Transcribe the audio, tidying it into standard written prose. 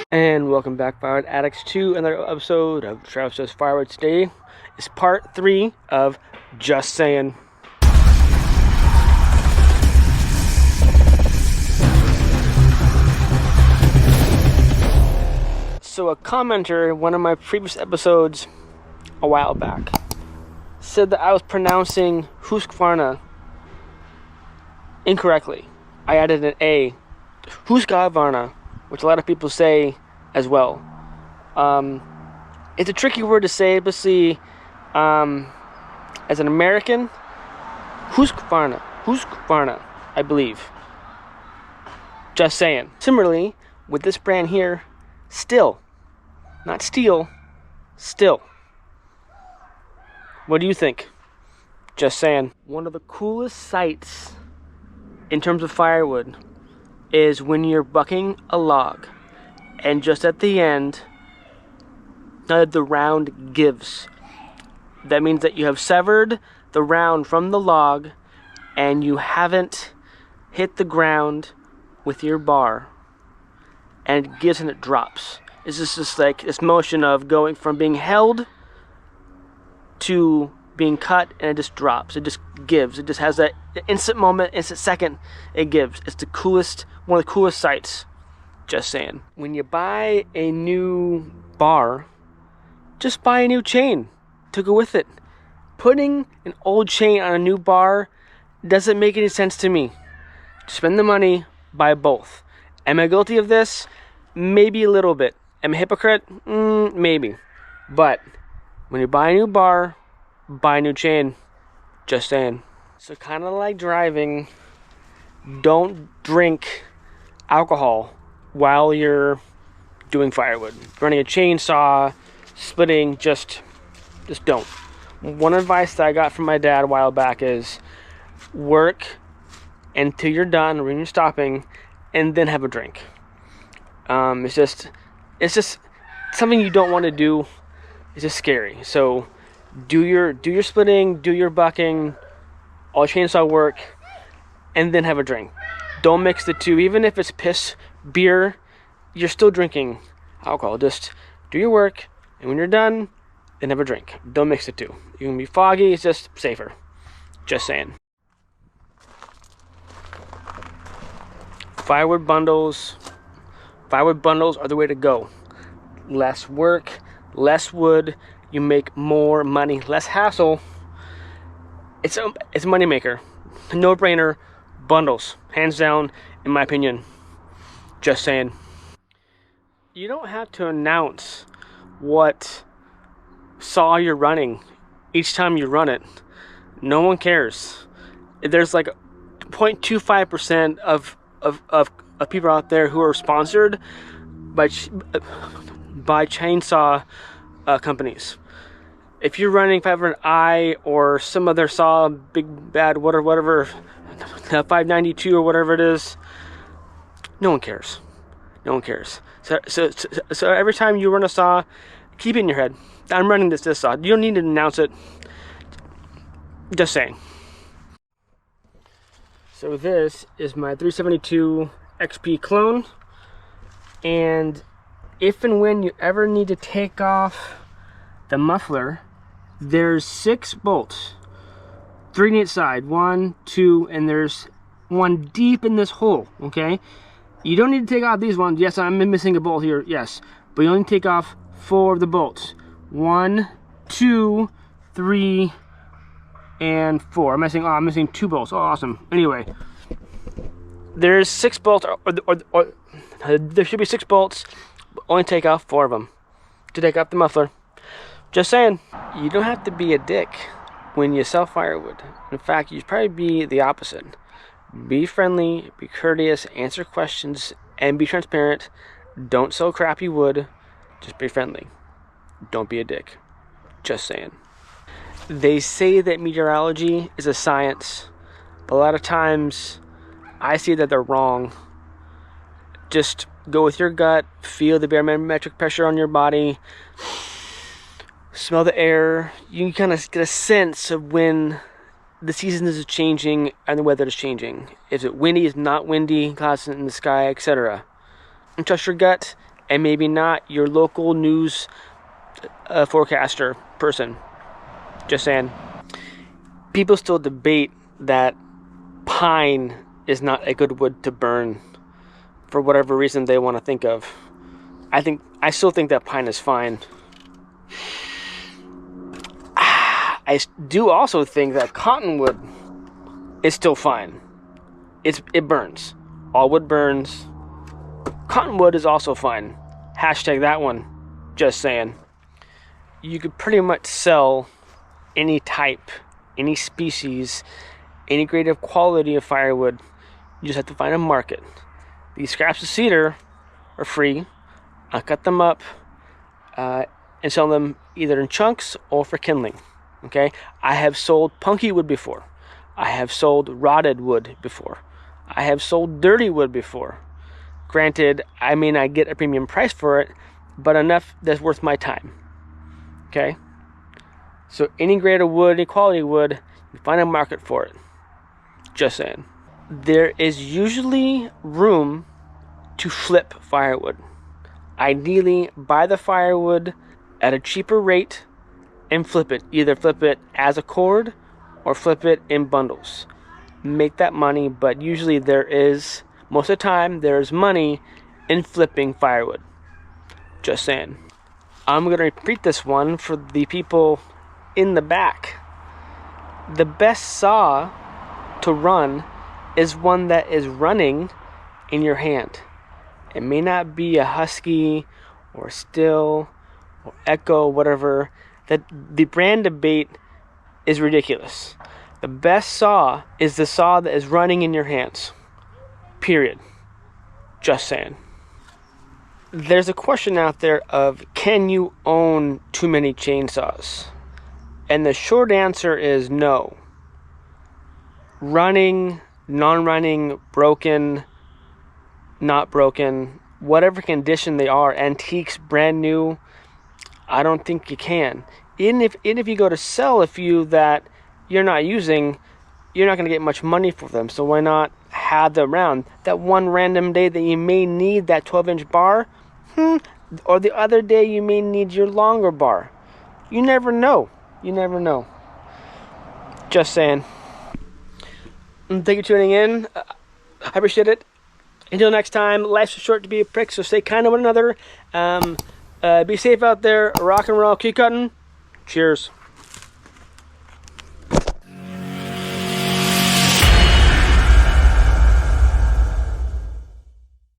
And welcome back, Firewood Addicts, to another episode of Travis Does Firewood. Today is part 3 of Just Saying. So a commenter in one of my previous episodes a while back said that I was pronouncing Husqvarna incorrectly. I added an A, Husqvarna, which a lot of people say as well. It's a tricky word to say, but see, as an American, Husqvarna, I believe. Just saying. Similarly, with this brand here, Still, not Steel, Still. What do you think? Just saying. One of the coolest sights in terms of firewood is when you're bucking a log and just at the end the round gives. That means that you have severed the round from the log and you haven't hit the ground with your bar, and it gives and it drops. It's just like this motion of going from being held to being cut, and it just drops. It just gives. It just has that instant moment, instant second it gives. It's the coolest, one of the coolest sights. Just saying. When you buy a new bar, just buy a new chain to go with it. Putting an old chain on a new bar doesn't make any sense to me. Spend the money, buy both. Am I guilty of this? Maybe a little bit. Am I a hypocrite? Maybe. But when you buy a new bar, buy a new chain. Just saying. So kind of like driving, don't drink alcohol while you're doing firewood. Running a chainsaw, splitting, just don't. One advice that I got from my dad a while back is work until you're done, when you're stopping, and then have a drink. It's just something you don't want to do. It's just scary. So do your splitting, do your bucking, all chainsaw work, and then have a drink. Don't mix the two. Even if it's piss beer, you're still drinking alcohol. Just do your work, and when you're done, then have a drink. Don't mix the two. You can be foggy. It's just safer. Just saying. Firewood bundles are the way to go. Less work, less wood, you make more money, less hassle. It's a moneymaker. No-brainer. Bundles, hands down, in my opinion. Just saying. You don't have to announce what saw you're running each time you run it. No one cares. There's like 0.25% of people out there who are sponsored by chainsaw companies. If you're running 500i or some other saw, big bad whatever 592 or whatever it is, no one cares. No one cares. So every time you run a saw, keep it in your head. I'm running this saw. You don't need to announce it. Just saying. So this is my 372 XP clone, and if and when you ever need to take off the muffler, there's 6 bolts, 3 on each side, 1, 2, and there's one deep in this hole. Okay, you don't need to take off these ones. Yes, I'm missing a bolt here, yes, but you only take off 4 of the bolts. 1, 2, 3, and 4. I'm missing 2 bolts. Oh, awesome. Anyway, there's 6 bolts, or there should be 6 bolts, but only take off 4 of them to take off the muffler. Just saying. You don't have to be a dick when you sell firewood. In fact, you'd probably be the opposite. Be friendly, be courteous, answer questions, and be transparent. Don't sell crappy wood. Just be friendly. Don't be a dick. Just saying. They say that meteorology is a science, but a lot of times I see that they're wrong. Just go with your gut, feel the barometric pressure on your body, smell the air. You can kind of get a sense of when the season is changing and the weather is changing. Is it windy, is it not windy, clouds in the sky, etc. And trust your gut and maybe not your local news forecaster person. Just saying. People still debate that pine is not a good wood to burn for whatever reason they want to think of. I still think that pine is fine. I do also think that cottonwood is still fine. It burns. All wood burns. Cottonwood is also fine. Hashtag that one. Just saying. You could pretty much sell any type, any species, any grade of quality of firewood. You just have to find a market. These scraps of cedar are free. I'll cut them up and sell them either in chunks or for kindling. Okay? I have sold punky wood before. I have sold rotted wood before. I have sold dirty wood before. Granted, I may not get a premium price for it, but enough that's worth my time. Okay? So any grade of wood, any quality wood, you find a market for it. Just saying. There is usually room to flip firewood. Ideally, buy the firewood at a cheaper rate and flip it. Either flip it as a cord or flip it in bundles. Make that money, but usually most of the time, there's money in flipping firewood. Just saying. I'm going to repeat this one for the people in the back. The best saw to run is one that is running in your hand. It may not be a Husky or Still or Echo, whatever. That the brand debate is ridiculous. The best saw is the saw that is running in your hands. Period. Just saying. There's a question out there of, can you own too many chainsaws? And the short answer is no. Running, non-running, broken, not broken, whatever condition they are, antiques, brand new, I don't think you can. Even if you go to sell a few that you're not using, you're not going to get much money for them. So why not have them around? That one random day that you may need that 12-inch bar, or the other day you may need your longer bar. You never know. You never know. Just saying. Thank you for tuning in. I appreciate it. Until next time, life's too short to be a prick, so stay kind to one another. Be safe out there. Rock and roll. Keep cutting. Cheers.